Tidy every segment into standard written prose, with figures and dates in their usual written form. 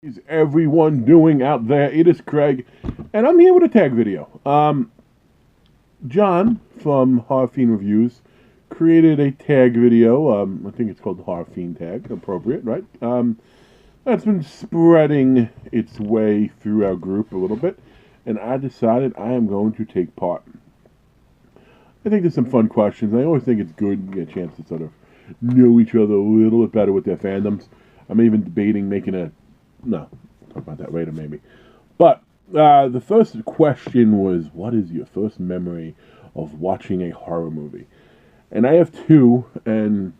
Is everyone doing out there? It is Craig, and I'm here with a tag video. John from Horror Fiend Reviews created a tag video. I think it's called the Horror Fiend tag, appropriate, right? That's been spreading its way through our group a little bit, and I decided I am going to take part. I think there's some fun questions. I always think it's good to get a chance to sort of know each other a little bit better with their fandoms. I'm even debating making a no, talk about that later maybe. But the first question was, what is your first memory of watching a horror movie? And I have two, and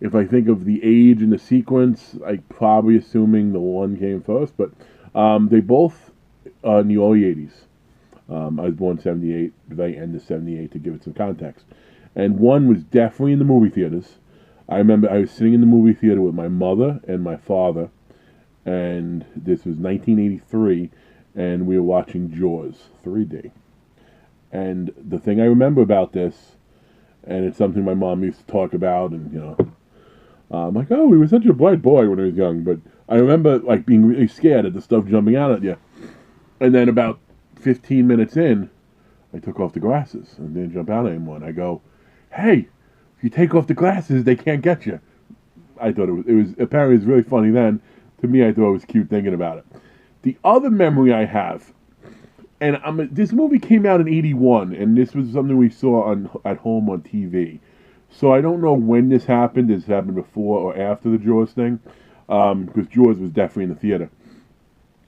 if I think of the age and the sequence, I probably assuming the one came first, but they both in the early 80s. I was born 78, the very end of 78 to give it some context. And one was definitely in the movie theaters. I remember I was sitting in the movie theater with my mother and my father, and this was 1983, and we were watching Jaws 3D. And the thing I remember about this, and it's something my mom used to talk about, and I'm like, oh, he was such a bright boy when he was young, but I remember like being really scared at the stuff jumping out at you. And then about 15 minutes in, I took off the glasses and didn't jump out anymore. And I go, hey, if you take off the glasses, they can't get you. I thought it was apparently it was really funny then. To me, I thought it was cute thinking about it. The other memory I have, and this movie came out in '81, and this was something we saw at home on TV. So I don't know when this happened. This happened before or after the Jaws thing, because Jaws was definitely in the theater.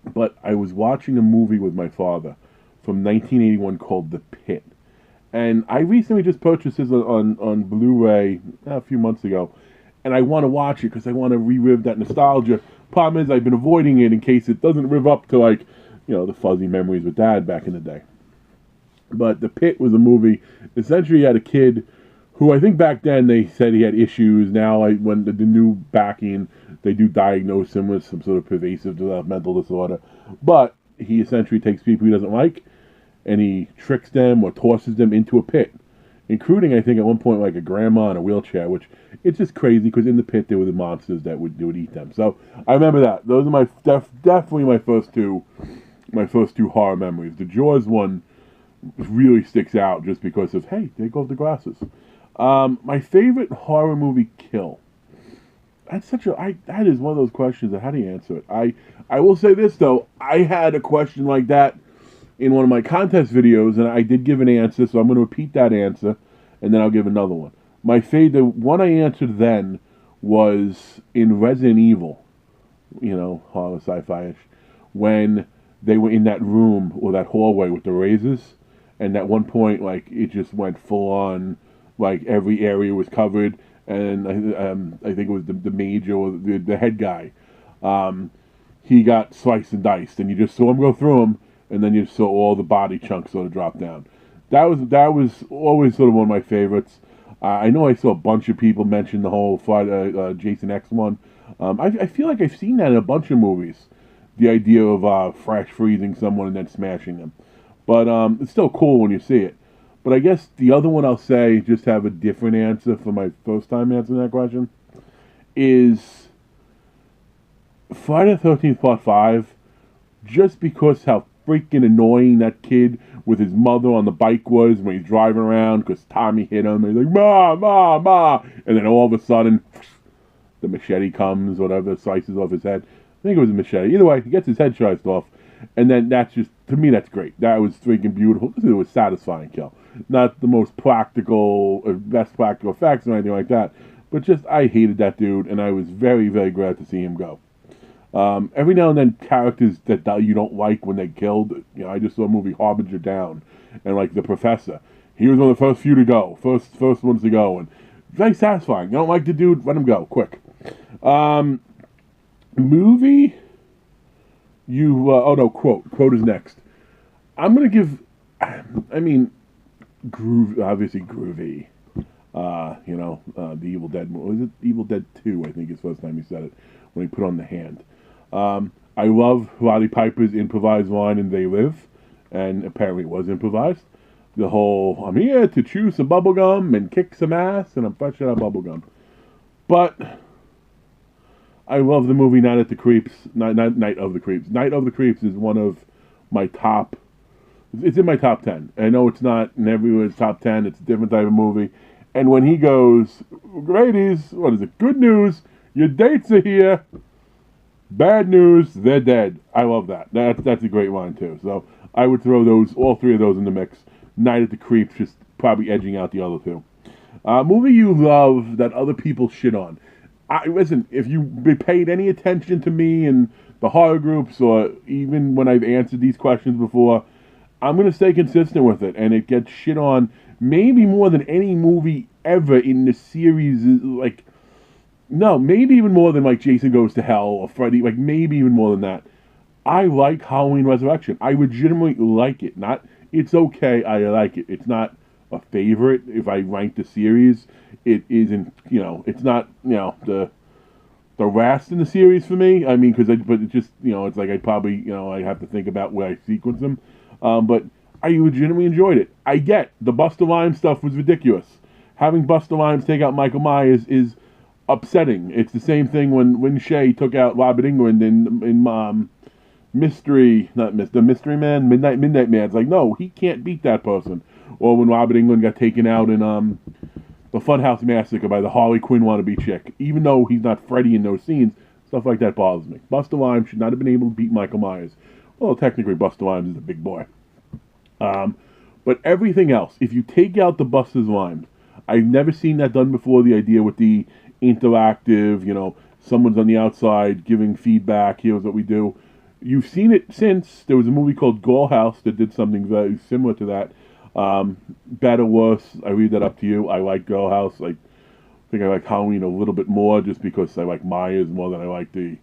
But I was watching a movie with my father from 1981 called The Pit. And I recently just purchased this on Blu-ray a few months ago. And I want to watch it because I want to relive that nostalgia. Problem is, I've been avoiding it in case it doesn't live up to, like, the fuzzy memories with Dad back in the day. But The Pit was a movie. Essentially, you had a kid who I think back then they said he had issues. Now, when the new backing, they do diagnose him with some sort of pervasive developmental disorder. But he essentially takes people he doesn't like, and he tricks them or tosses them into a pit, including, I think, at one point, like a grandma in a wheelchair, which it's just crazy because in the pit there were the monsters that would eat them. So I remember that. Those are my definitely my first two horror memories. The Jaws one really sticks out just because of, hey, there goes the glasses. My favorite horror movie kill. That is one of those questions that how do you answer it? I will say this though, I had a question like that in one of my contest videos, and I did give an answer, so I'm going to repeat that answer, and then I'll give another one. The one I answered then was in Resident Evil, horror sci-fi-ish, when they were in that room or that hallway with the razors, and at one point, like, it just went full on, like, every area was covered, and I think it was the major or the head guy. He got sliced and diced, and you just saw him go through him, and then you saw all the body chunks sort of drop down. That was always sort of one of my favorites. I know I saw a bunch of people mention the whole Jason X one. I feel like I've seen that in a bunch of movies. The idea of fresh freezing someone and then smashing them. But it's still cool when you see it. But I guess the other one I'll say, just have a different answer for my first time answering that question, is Friday the 13th Part 5, just because how freaking annoying that kid with his mother on the bike was when he's driving around because Tommy hit him and he's like, Ma, Ma, Ma, and then all of a sudden the machete comes, whatever, slices off his head. I think it was a machete. Either way, he gets his head sliced off, and then that's just, to me, that's great. That was freaking beautiful. It was a satisfying kill. Not the most practical, or best practical effects or anything like that, but just, I hated that dude, and I was very, very glad to see him go. Every now and then, characters that you don't like when they killed, I just saw a movie, Harbinger Down, and like the professor, he was one of the first few to go, first ones to go, and very satisfying. You don't like the dude, let him go, quick. Movie, quote is next. I'm gonna give, obviously groovy. The Evil Dead movie. Was it Evil Dead 2, I think is the first time he said it, when he put on the hand. I love Roddy Piper's improvised line in They Live, and apparently it was improvised. The whole, I'm here to chew some bubblegum and kick some ass, and I'm fresh out of bubblegum. But I love the movie Night at the Creeps. Not Night of the Creeps. Night of the Creeps is one of my top. It's in my top 10. I know it's not in everyone's top 10. It's a different type of movie. And when he goes, ladies, what is it? Good news, your dates are here. Bad news, they're dead. I love that. That's a great line too. So I would throw all three of those in the mix. Night at the Creeps, just probably edging out the other two. Movie you love that other people shit on. Listen, if you paid any attention to me and the horror groups, or even when I've answered these questions before, I'm going to stay consistent with it, and it gets shit on maybe more than any movie ever in the series. Like, no, maybe even more than like Jason Goes to Hell or Freddy. Like, maybe even more than that. I like Halloween Resurrection. I legitimately like it. Not, it's okay, I like it. It's not a favorite if I rank the series. It isn't, it's not, the last in the series for me. I mean, but it just, it's like I probably, I have to think about where I sequence them. But I legitimately enjoyed it. I get the Busta Rhymes stuff was ridiculous. Having Busta Rhymes take out Michael Myers is upsetting. It's the same thing when Shay took out Robert Englund in the Mystery Man, Midnight Man. It's like, no, he can't beat that person. Or when Robert Englund got taken out in the Funhouse Massacre by the Harley Quinn wannabe chick. Even though he's not Freddy in those scenes, stuff like that bothers me. Busta Rhymes should not have been able to beat Michael Myers. Well, technically, Busta Rhymes is a big boy. But everything else, if you take out the Busta Rhymes, I've never seen that done before. The idea with the interactive, someone's on the outside giving feedback, here's what we do. You've seen it since. There was a movie called Gall House that did something very similar to that. Better, worse, I leave that up to you. I like Gall House. I think I like Halloween a little bit more just because I like Myers more than I like the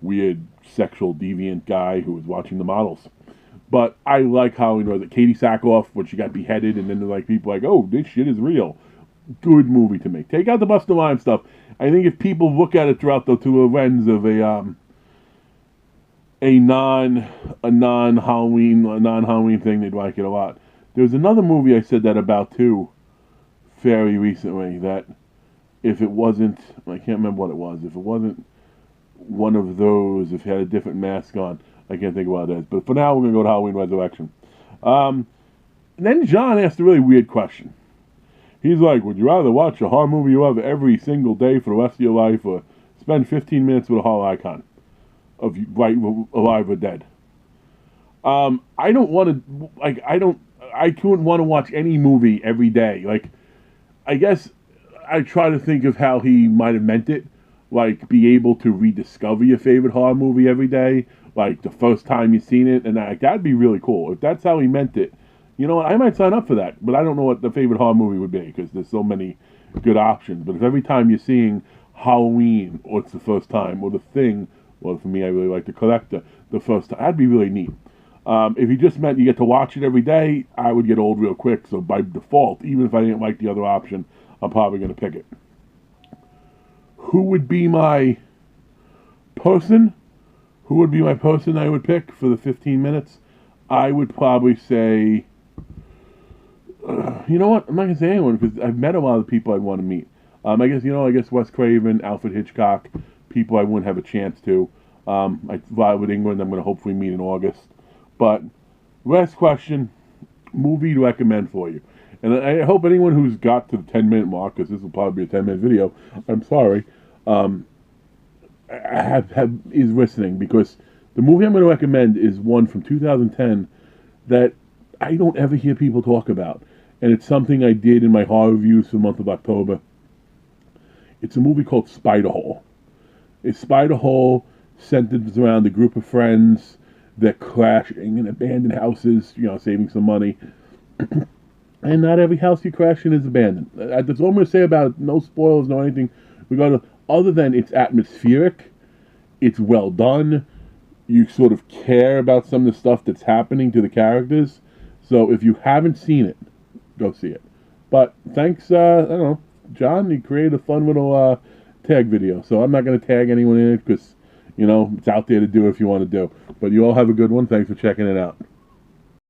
weird sexual deviant guy who was watching the models. But I like Halloween. Was it Katie Sackhoff when she got beheaded, and then like people like, oh, this shit is real. Good movie to me. Take out the Busta Rhymes stuff. I think if people look at it throughout the two lens of a non-Halloween thing, they'd like it a lot. There was another movie I said that about too, fairly recently. That if it wasn't, I can't remember what it was. If it wasn't one of those, if it had a different mask on, I can't think of what it is. But for now, we're going to go to Halloween Resurrection. And then John asked a really weird question. He's like, would you rather watch a horror movie you love every single day for the rest of your life, or spend 15 minutes with a horror icon of right, alive or dead? I don't want to, I couldn't want to watch any movie every day. Like, I guess I try to think of how he might have meant it. Like, be able to rediscover your favorite horror movie every day, like the first time you've seen it, and that'd be really cool. If that's how he meant it, I might sign up for that. But I don't know what the favorite horror movie would be, because there's so many good options. But if every time you're seeing Halloween, or it's the first time, or The Thing, well, for me, I really like The Collector, the first time, that'd be really neat. If he just meant you get to watch it every day, I would get old real quick. So by default, even if I didn't like the other option, I'm probably going to pick it. Who would be my person? Who would be my person I would pick for the 15 minutes? I would probably say, you know what? I'm not going to say anyone, because I've met a lot of the people I'd want to meet. I guess Wes Craven, Alfred Hitchcock, people I wouldn't have a chance to. I fly with England, I'm going to hopefully meet in August. But last question, movie to recommend for you. And I hope anyone who's got to the 10-minute mark, because this will probably be a 10-minute video, I'm sorry, is listening, because the movie I'm going to recommend is one from 2010 that I don't ever hear people talk about. And it's something I did in my horror reviews for the month of October. It's a movie called Spiderhole. It's Spiderhole centered around a group of friends that crashing in abandoned houses, saving some money. And not every house you crash in is abandoned. That's all I'm going to say about it. No spoilers, no anything. Other than it's atmospheric, it's well done. You sort of care about some of the stuff that's happening to the characters. So if you haven't seen it, go see it. But thanks, John, you created a fun little tag video. So I'm not going to tag anyone in it, because, it's out there to do if you want to do. But you all have a good one. Thanks for checking it out.